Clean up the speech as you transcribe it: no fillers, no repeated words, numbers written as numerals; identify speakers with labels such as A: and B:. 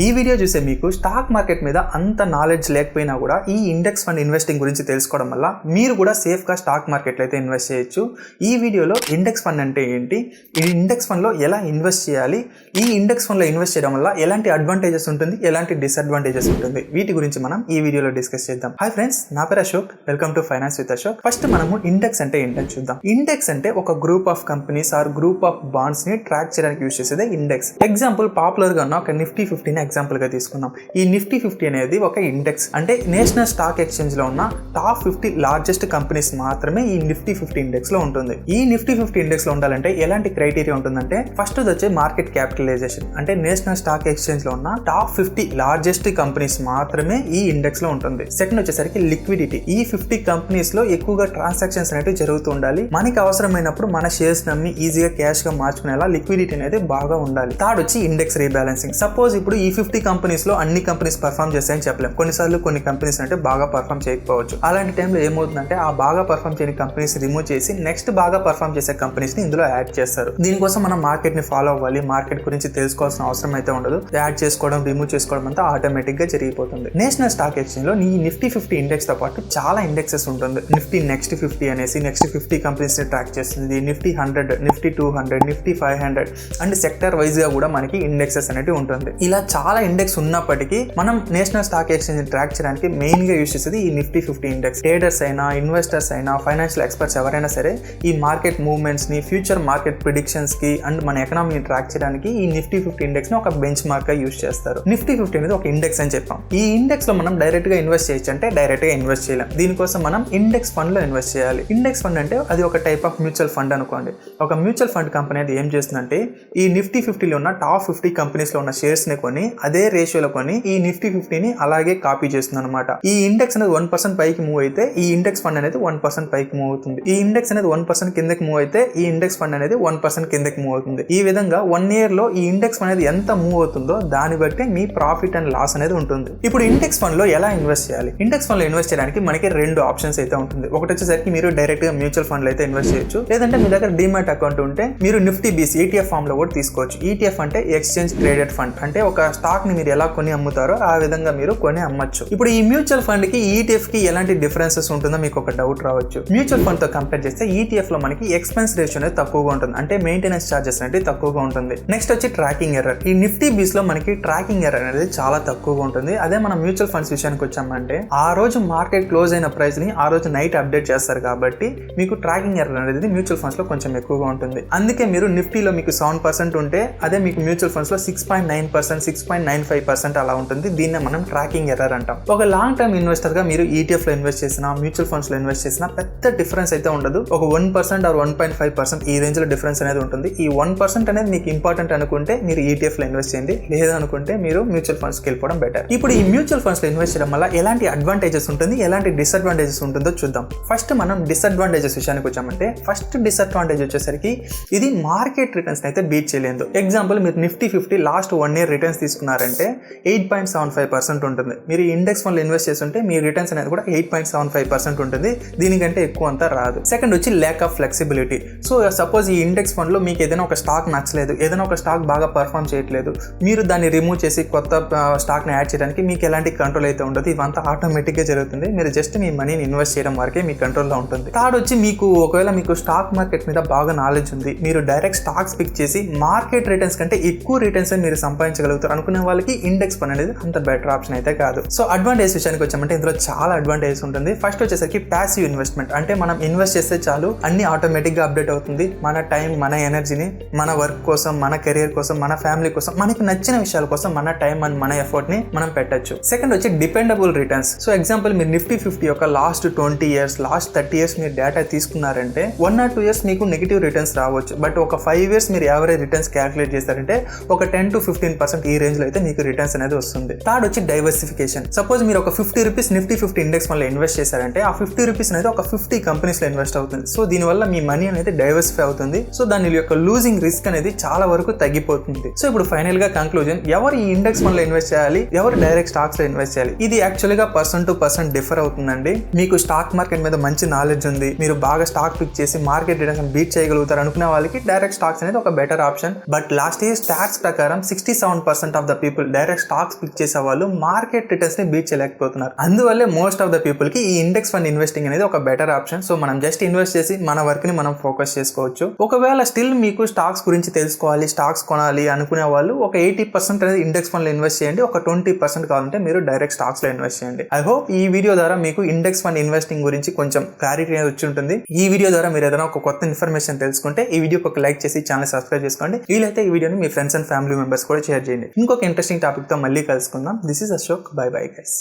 A: ఈ వీడియో చూసే మీకు స్టాక్ మార్కెట్ మీద అంత నాలెడ్జ్ లేకపోయినా కూడా ఈ ఇండెక్స్ ఫండ్ ఇన్వెస్టింగ్ గురించి తెలుసుకోవడం వల్ల మీరు కూడా సేఫ్గా స్టాక్ మార్కెట్లో అయితే ఇన్వెస్ట్ చేయొచ్చు. ఈ వీడియోలో ఇండెక్స్ ఫండ్ అంటే ఏంటి, ఈ ఇండెక్స్ ఫండ్లో ఎలా ఇన్వెస్ట్ చేయాలి, ఈ ఇండెక్స్ ఫండ్లో ఇన్వెస్ట్ చేయడం వల్ల ఎలాంటి అడ్వాంటేజెస్ ఉంటుంది, ఎలాంటి డిసడ్వాంటేజెస్ ఉంటుంది, వీటి గురించి మనం ఈ వీడియోలో డిస్కస్ చేద్దాం. హాయ్ ఫ్రెండ్స్, నా పేరు Ashok, welcome to finance with Ashok. First మనము ఇండెక్స్ అంటే ఏంటని చూద్దాం. ఇండెక్స్ అంటే ఒక group of companies or group of bonds ని ట్రాక్ చేయడానికి యూజ్ చేసేదే ఇండెక్స్. ఎగ్జాంపుల్ పాపులర్ గా ఉన్న ఒక నిఫ్టీ 50 ఎగ్జాంపుల్ గా తీసుకున్నాం. ఈ నిఫ్టీ 50 అనేది ఒక ఇండెక్స్, అంటే నేషనల్ స్టాక్ ఎక్స్చేంజ్ లో ఉన్న టాప్ 50 లార్జెస్ట్ కంపెనీస్ మాత్రమే ఈ నిఫ్టీ 50 ఇండెక్స్ లో ఉంటుంది. ఈ నిఫ్టీ 50 ఇండెక్స్ లో ఉండాలంటే ఎలాంటి క్రైటీరియా ఉంటుందంటే, ఫస్ట్ వచ్చే మార్కెట్ క్యాపిటలైజేషన్, అంటే నేషనల్ స్టాక్ ఎక్స్చేంజ్ లో ఉన్న టాప్ 50 లార్జెస్ట్ కంపెనీస్ మాత్రమే ఈ ఇండెక్స్ లో ఉంటుంది. సెకండ్ వచ్చేసరికి లిక్విడిటీ. ఈ 50 కంపెనీస్ లో ఎక్కువగా ట్రాన్సాక్షన్స్ అనేవి జరుగుతూ ఉండాలి. మనకి అవసరమైనప్పుడు మన షేర్స్ నమ్మి ఈజీగా క్యాష్ గా మార్చుకునేలా లిక్విడిటీ అనేది బాగా ఉండాలి. థర్డ్ వచ్చి ఇండెక్స్ రీబ్యాలెన్సింగ్. సపోజ్ ఇప్పుడు ఈ 50 కంపెనీస్ లో అన్ని కంపెనీస్ పర్ఫామ్ చేస్తాయని చెప్పలేం. కొన్నిసార్లు కొన్ని కంపెనీస్ అంటే బాగా పర్ఫామ్ చేయకపోవచ్చు. అలాంటి టైంలో ఏమవుతుందంటే, ఆ బాగా పర్ఫామ్ చేయని కంపెనీస్ రిమూవ్ చేసి నెక్స్ట్ బాగా పర్ఫామ్ చేసే కంపెనీస్ ని ఇందులో యాడ్ చేస్తారు. దీనికోసం మనం మార్కెట్ ని ఫాలో అవ్వాలి, మార్కెట్ గురించి తెలుసుకోవాల్సిన అవసరం అయితే ఉండదు. యాడ్ చేసుకోవడం, రిమూవ్ చేసుకోవడం అంతా ఆటోమేటిక్ గా జరిగిపోతుంది. నేషనల్ స్టాక్ ఎక్స్చేంజ్ లో ఈ నిఫ్టీ 50 ఇండెక్స్ తో పాటు చాలా ఇండెక్సెస్ ఉంటుంది. నిఫ్టీ నెక్స్ట్ 50 అనేసి నెక్స్ట్ 50 కంపెనీస్ ని ట్రాక్ చేస్తుంది. Nifty 100, Nifty 200, Nifty 500 and sector wise గా కూడా మనకి ఇండెక్సెస్ అనేది ఉంటుంది. ఇలా చాలా ఇండెక్స్ ఉన్నప్పటికీ మనం నేషనల్ స్టాక్ ఎక్స్చేంజ్ ట్రాక్ చేయడానికి మెయిన్ గా యూజ్ చేసేది ఈ నిఫ్టీ 50 ఇండెక్స్. ట్రేడర్స్ అయినా, ఇన్వెస్టర్స్ అయినా, ఫైనాన్షియల్ ఎక్స్పర్ట్స్ ఎవరైనా సరే ఈ మార్కెట్ మూవ్మెంట్స్ ని, ఫ్యూచర్ మార్కెట్ ప్రిడిక్షన్స్ కి అండ్ మన ఎకనామీని ట్రాక్ చేయడానికి ఈ నిఫ్టీ 50 ఇండెక్స్ ని ఒక బెంచ్ మార్క్ గా యూజ్ చేస్తారు. నిఫ్టీ 50 అనేది ఒక ఇండెక్స్ అని చెప్పాం. ఈ ఇండెక్స్ లో మనం డైరెక్ట్ గా ఇన్వెస్ట్ చేయొచ్చు అంటే డైరెక్ట్ గా ఇన్వెస్ట్ చేయలేం. దీనికోసం మనం ఇండెక్స్ ఫండ్ లో ఇన్వెస్ట్ చేయాలి. ఇండెక్స్ ఫండ్ అంటే అది ఒక టైప్ ఆఫ్ మ్యూచువల్ ఫండ్ అనుకోండి. ఒక మ్యూచువల్ ఫండ్ కంపెనీ అది ఏం చేస్తుందంటే, ఈ నిఫ్టీ 50 లో ఉన్న టాప్ 50 కంపెనీస్ లో ఉన్న షేర్స్ ని కొని అదే రేషియోలో కొని ఈ నిఫ్టీ 50 ని అలాగే కాపీ చేస్తుంది అనమాట. ఈ ఇండెక్స్ అనేది 1% పైకి మూవ్ అయితే ఈ ఇండెక్స్ ఫండ్ అనేది 1% పైకి మూవ్ అవుతుంది. ఈ ఇండెక్స్ అనేది 1% కిందకి మూవ్ అయితే ఈ ఇండెక్స్ ఫండ్ అనేది 1% కిందకి మూవ్ అవుతుంది. ఈ విధంగా 1 year లో ఈ ఇండెక్స్ ఫండ్ అనేది ఎంత మూవ్ అవుతుందో దాన్ని బట్టి మీ ప్రాఫిట్ అండ్ లాస్ అనేది ఉంటుంది. ఇప్పుడు ఇండెక్స్ ఫండ్ లో ఎలా ఇన్వెస్ట్ చేయాలి? ఇండెక్స్ ఫండ్ లో ఇన్వెస్ట్ చేయడానికి మనకి 2 ఆప్షన్స్ అయితే ఉంటుంది. ఒకటి వచ్చేసరికి మీరు డైరెక్ట్ గా మ్యూచువల్ ఫండ్ లో అయితే ఇన్వెస్ట్ చేయొచ్చు. లేదంటే మీ దగ్గర డిమాట్ అకౌంట్ ఉంటే మీరు నిఫ్టీ బీసీ ETF ఫామ్ లో కూడా తీసుకోవచ్చు. ETF అంటే ఎక్స్చేంజ్ ట్రేడెడ్ ఫండ్, అంటే ఒక స్టాక్ ని మీరు ఎలా కొని అమ్ముతారో ఆ విధంగా మీరు కొని అమ్మచ్చు. ఇప్పుడు ఈ మ్యూచువల్ ఫండ్ కి ETF కి ఎలాంటి డిఫరెన్సెస్ ఉంటుందో మీకు ఒక డౌట్ రావచ్చు. మ్యూచువల్ ఫండ్ తో కంపేర్ చేస్తే ETF లో మనకి ఎక్స్పెన్స్ రేషియో అనేది తక్కువగా ఉంటుంది, అంటే మెయింటెనెన్స్ చార్జెస్ అనేది తక్కువగా ఉంటుంది. నెక్స్ట్ వచ్చి ట్రాకింగ్ ఎర్రర్. ఈ నిఫ్టీ బీస్ లో మనకి ట్రాకింగ్ ఎర్రర్ అనేది చాలా తక్కువగా ఉంటుంది. అదే మన మ్యూచువల్ ఫండ్స్ విషయానికి వచ్చామంటే, ఆ రోజు మార్కెట్ క్లోజ్ అయిన ప్రైస్ ని ఆ రోజు నైట్ అప్డేట్ చేస్తారు కాబట్టి మీకు ట్రాకింగ్ ఎర్రర్ అనేది మ్యూచువల్ ఫండ్స్ లో కొంచెం ఎక్కువగా ఉంటుంది. అందుకే మీరు నిఫ్టీలో మీకు 7% ఉంటే అదే మీకు మ్యూచువల్ ఫండ్స్ లో 6.9%, 6.95% అలా ఉంటుంది. దీన్నే మనం ట్రాకింగ్ ఎర్రర్ అంటాం. ఒక లాంగ్ టర్మ్ ఇన్వెస్టర్ గా మీరు ETF లో ఇన్వెస్ట్ చేసినా, మ్యూచువల్ ఫండ్స్ లో ఇన్వెస్ట్ చేసినా పెద్ద డిఫరెన్స్ అయితే ఉండదు. ఒక 1% ఆర్ 1.5% ఈ రేంజ్ లో డిఫరెన్స్ అనేది ఉంటుంది. ఈ 1% అనేది మీకు ఇంపార్టెంట్ అనుకుంటే మీరు ETF లో ఇన్వెస్ట్ చేయండి, లేదా అనుకుంటే మీరు మ్యూచువల్ ఫండ్స్ కి వెళ్ళిపోవడం బెటర్. ఇప్పుడు ఈ మ్యూచువల్ ఫండ్స్ లో ఇన్వెస్ట్ చేయడం వల్ల ఎలాంటి అడ్వాంటేజెస్ ఉంటుంది, ఎలాంటి డిసడ్వాంటేజెస్ ఉంటుందో చూద్దాం. ఫస్ట్ మనం డిసడ్వాంటేజెస్ విషయానికి వచ్చామంటే, ఫస్ట్ డిసడ్వాంటేజ్ వచ్చేసరికి ఇది మార్కెట్ రిటర్న్స్ అయితే బీట్ చేయలేదు. ఎగ్జాంపుల్, మీరు నిఫ్టీ 50 లాస్ట్ 1 year రిటర్న్స్ తీసుకున్నారంటే 8.75% ఉంటుంది. మీరు ఇండెక్స్ ఫండ్ లో ఇన్వెస్ట్ చేస్తుంటే మీ రిటర్న్స్ అనేది కూడా 8.75% ఉంటుంది. దీనికంటే ఎక్కువ అంతా రాదు. సెకండ్ వచ్చి lack of flexibility. So suppose ఈ ఇండెక్స్ ఫండ్ లో మీకు ఏదైనా ఒక స్టాక్ నచ్చలేదు, ఏదైనా ఒక స్టాక్ బాగా పర్ఫామ్ చేయట్లేదు, మీరు దాన్ని రిమూవ్ చేసి కొత్త స్టాక్ ని యాడ్ చేయడానికి మీకు ఎలాంటి కంట్రోల్ అయితే ఉండదు. ఇవంతా ఆటోమేటిక్ గా జరుగుతుంది. మీరు జస్ట్ మీ మనీని ఇన్వెస్ట్ చేయడం వరకే మీ కంట్రోల్ లో ఉంటుంది. థర్డ్ వచ్చి, మీకు ఒకవేళ మీకు స్టాక్ మార్కెట్ మీద బాగా నాలెడ్జ్ ఉంది, మీరు డైరెక్ట్ స్టాక్స్ పిక్ చేసి మార్కెట్ రిటర్న్స్ కంటే ఎక్కువ రిటర్న్స్ మీరు సంపాదించగలుగుతారు అనుకునే వాళ్ళకి ఇండెక్స్ ఫండ్ అనేది అంత బెటర్ ఆప్షన్ అయితే కాదు. సో అడ్వాంటేజ్ విషయానికి వచ్చామంటే ఇందులో చాలా అడ్వాంటేజెస్ ఉంటుంది. ఫస్ట్ వచ్చేసరికి ప్యాసివ్ ఇన్వెస్ట్మెంట్, అంటే మనం ఇన్వెస్ట్ చేస్తే చాలు అన్ని ఆటోమేటిక్ గా అప్డేట్ అవుతుంది. మన టైం, మన ఎనర్జీని మన వర్క్ కోసం, మన కెరియర్ కోసం, మన ఫ్యామిలీ కోసం, మనకి నచ్చిన విషయాల కోసం మన టైం అండ్ మన ఎఫర్ట్ ని మనం పెట్టచ్చు. సెకండ్ వచ్చి డిపెండబుల్ రిటర్న్స్. సో ఎగ్జాంపుల్, మీరు నిఫ్టీ 50 యొక్క లాస్ట్ 20 years, లాస్ట్ 30 years మీరు డేటా తీసుకున్నారంటే 1 or 2 years మీకు నెగిటివ్ రిటర్న్స్ రావచ్చు. బట్ ఒక 5 years మీరు యావరేజ్ రిటర్న్స్ క్యాలిక్యులేట్ చేస్తారంటే ఒక 10 to 15% ఈ రేంజ్ లో అయితే మీకు రిటర్న్స్ అనేది వస్తుంది. థర్డ్ వచ్చి డైవర్సిఫికేషన్. సపోజ్ మీరు ఒక 50 రూపీస్ నిఫ్టీ 50 ఇండెక్స్ వల్ల ఇన్వెస్ట్ చేశారంటే ఆ 50 రూపీస్ అనేది ఒక 50 కంపెనీస్ లో ఇన్వెస్ట్ అవుతుంది. సో దీనివల్ల మీ మనీ అనేది డైవర్సిఫై అవుతుంది. సో దాని యొక్క లూజింగ్ రిస్క్ అనేది చాలా వరకు తగ్గిపోతుంది. సో ఇప్పుడు ఫైనల్ గా కంక్లూజన్, ఎవరు ఈ ఇండెక్స్ ఫండ్ లో ఇన్వెస్ట్ చేయాలి, ఎవరు డైరెక్ట్ స్టాక్స్ లో ఇన్వెస్ట్ చేయాలి, ఇది యాక్చువల్ గా పర్సన్ టు పర్సన్ డిఫర్ అవుతుందండి. మీకు స్టాక్ మార్కెట్ మీద మంచి నాలెడ్జ్ ఉంది, మీరు బాగా స్టాక్ పిక్ చేసి మార్కెట్ రిటర్న్స్ బీట్ చేయగలుగుతారు అనుకునే వాళ్ళకి డైరెక్ట్ స్టాక్స్ అనేది ఒక better option. But last year stats ప్రకారం 67% of of the people direct stocks pick చేసే వాళ్ళు మార్కెట్ రిటర్న్స్ ని బీట్ చేయలేకపోతున్నారు. అందువల్లే మోస్ట్ ఆఫ్ ద పీపుల్ కి ఈ ఇండెక్స్ ఫండ్ ఇన్వెస్టింగ్ అనేది ఒక బెటర్ ఆప్షన్. సో మనం జస్ట్ ఇన్వెస్ట్ చేసి మన వర్క్ ని మనం ఫోకస్ చేసుకోవచ్చు. ఒకవేళ స్టిల్ మీకు స్టాక్స్ గురించి తెలుసుకోవాలి, స్టాక్స్ కొనాలి అనుకునే వాళ్ళు ఒక 80% అనేది ఇండెక్స్ ఫండ్ లో ఇన్వెస్ట్ చేయండి. ఒక 20% కావాలంటే మీరు డైరెక్ట్ స్టాక్స్ లో ఇన్వెస్ట్ చేయండి. ఐ హోప్ ఈ వీడియో ద్వారా మీకు ఇండెక్స్ ఫండ్ ఇన్వెస్టింగ్ గురించి కొంచెం క్లారిటీ అనేది వచ్చి ఉంటుంది. ఈ వీడియో ద్వారా మీరు ఏదైనా ఒక కొత్త ఇన్ఫర్మేషన్ తెలుసుకుంటే ఈ వీడియోకి ఒక లైక్ చేసి ఛానల్ సబ్స్క్రైబ్ చేసుకోండి. వీలైతే ఈ వీడియోని మీ ఫ్రెండ్స్ అండ్ ఫ్యామిలీ మెంబర్స్ కూడా షేర్ చేయండి. ఇంకొక ఇంట్రెస్టింగ్ టాపిక్ తో మళ్ళీ కలుసుకుందాం. This is Ashok. By bye guys.